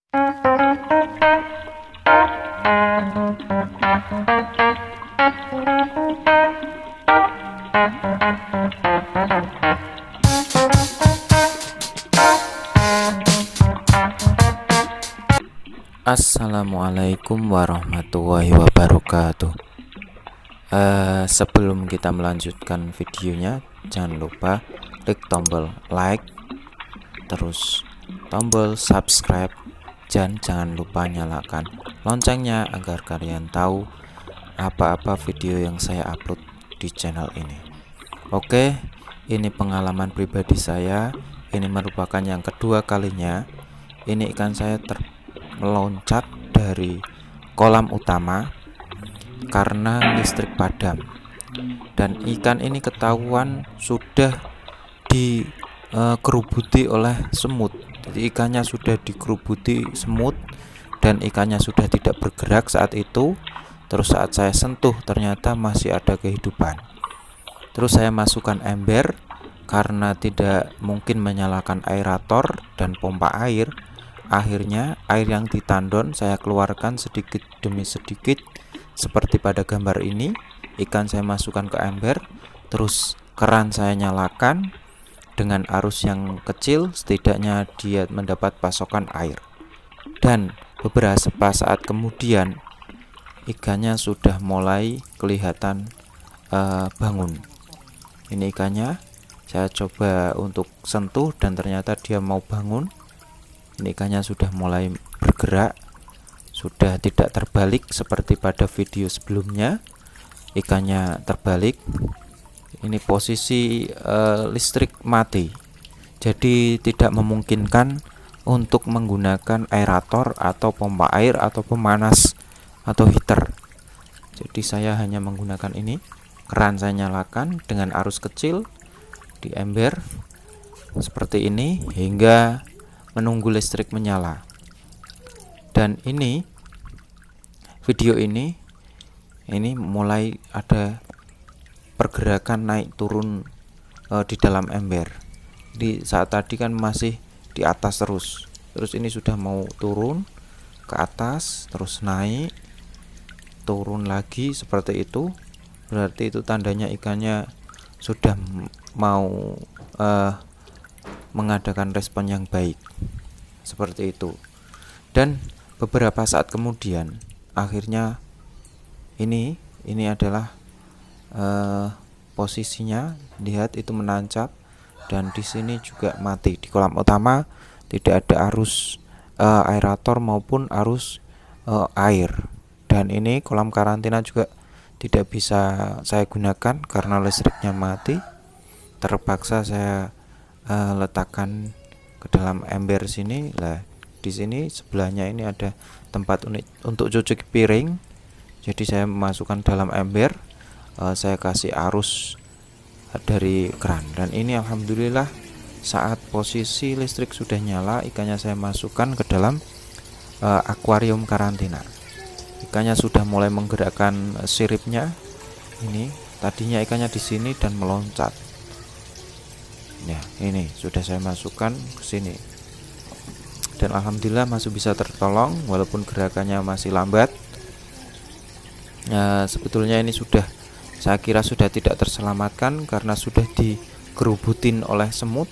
Assalamualaikum warahmatullahi wabarakatuh. Sebelum kita melanjutkan videonya, jangan lupa klik tombol like, terus tombol subscribe, dan jangan lupa nyalakan loncengnya agar kalian tahu apa-apa video yang saya upload di channel ini. Oke, ini pengalaman pribadi saya. Ini merupakan yang kedua kalinya ini ikan saya meloncat dari kolam utama karena listrik padam, dan ikan ini ketahuan sudah dikerubuti oleh semut. Jadi ikannya sudah dikerubuti semut dan ikannya sudah tidak bergerak saat itu. Terus saat saya sentuh ternyata masih ada kehidupan. Terus saya masukkan ember karena tidak mungkin menyalakan aerator dan pompa air. Akhirnya air yang ditandon saya keluarkan sedikit demi sedikit seperti pada gambar ini. Ikan saya masukkan ke ember, terus keran saya nyalakan dengan arus yang kecil, setidaknya dia mendapat pasokan air. Dan beberapa saat kemudian ikannya sudah mulai kelihatan bangun. Ini ikannya saya coba untuk sentuh dan ternyata dia mau bangun. Ini ikannya sudah mulai bergerak, sudah tidak terbalik seperti pada video sebelumnya. Ikannya terbalik. Ini posisi listrik mati, jadi tidak memungkinkan untuk menggunakan aerator atau pompa air atau pemanas atau heater. Jadi saya hanya menggunakan ini. Keran saya nyalakan dengan arus kecil di ember seperti ini hingga menunggu listrik menyala. Dan ini video ini mulai ada pergerakan naik turun di dalam ember. Di saat tadi kan masih di atas terus ini sudah mau turun ke atas, terus naik turun lagi seperti itu. Berarti itu tandanya ikannya sudah mau mengadakan respon yang baik seperti itu. Dan beberapa saat kemudian akhirnya ini adalah posisinya, lihat itu menancap, dan di sini juga mati. Di kolam utama tidak ada arus aerator maupun arus air, dan ini kolam karantina juga tidak bisa saya gunakan karena listriknya mati. Terpaksa saya letakkan ke dalam ember sini. Lah, di sini sebelahnya ini ada tempat untuk cuci piring. Jadi saya memasukkan dalam ember, saya kasih arus dari keran, dan ini alhamdulillah saat posisi listrik sudah nyala, ikannya saya masukkan ke dalam akuarium karantina. Ikannya sudah mulai menggerakkan siripnya. Ini tadinya ikannya di sini dan meloncat. Ya, ini sudah saya masukkan ke sini, dan alhamdulillah masih bisa tertolong walaupun gerakannya masih lambat. Sebetulnya ini saya kira sudah tidak terselamatkan karena sudah dikerubutin oleh semut.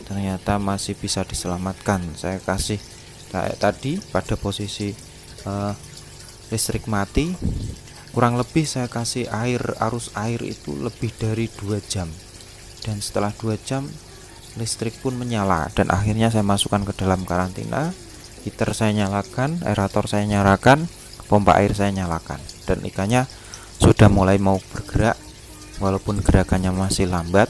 Ternyata masih bisa diselamatkan. Saya kasih kayak tadi pada posisi listrik mati, kurang lebih saya kasih arus air itu lebih dari 2 jam. Dan setelah 2 jam listrik pun menyala, dan akhirnya saya masukkan ke dalam karantina. Heater saya nyalakan, aerator saya nyalakan, pompa air saya nyalakan, dan ikannya sudah mulai mau bergerak walaupun gerakannya masih lambat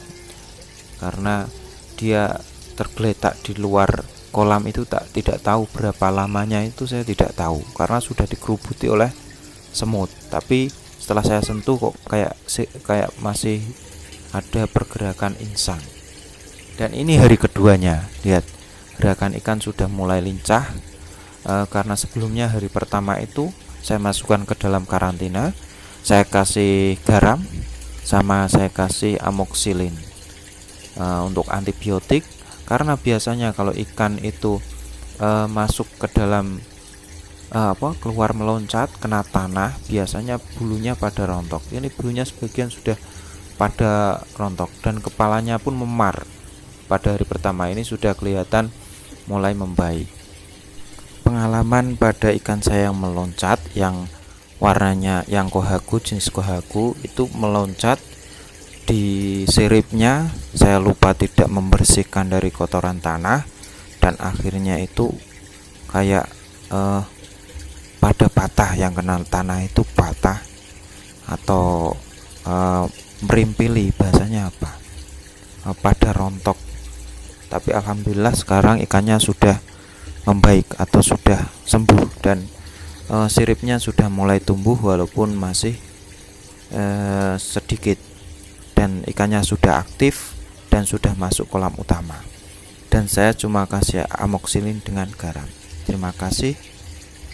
karena dia tergeletak di luar kolam itu. Tidak tahu berapa lamanya, itu saya tidak tahu karena sudah dikerubuti oleh semut. Tapi setelah saya sentuh kok kayak masih ada pergerakan insang. Dan ini hari keduanya, lihat gerakan ikan sudah mulai lincah. Karena sebelumnya hari pertama itu saya masukkan ke dalam karantina, saya kasih garam sama saya kasih amoxicillin untuk antibiotik. Karena biasanya kalau ikan itu masuk ke dalam keluar meloncat kena tanah, biasanya bulunya pada rontok. Ini bulunya sebagian sudah pada rontok dan kepalanya pun memar. Pada hari pertama ini sudah kelihatan mulai membaik. Pengalaman pada ikan saya yang meloncat, yang warnanya yang kohaku, jenis kohaku itu meloncat di siripnya, saya lupa tidak membersihkan dari kotoran tanah dan akhirnya itu kayak pada patah, yang kena tanah itu patah atau merimpili, bahasanya apa, pada rontok. Tapi alhamdulillah sekarang ikannya sudah membaik atau sudah sembuh dan siripnya sudah mulai tumbuh walaupun masih sedikit, dan ikannya sudah aktif dan sudah masuk kolam utama. Dan saya cuma kasih amoksilin dengan garam. Terima kasih.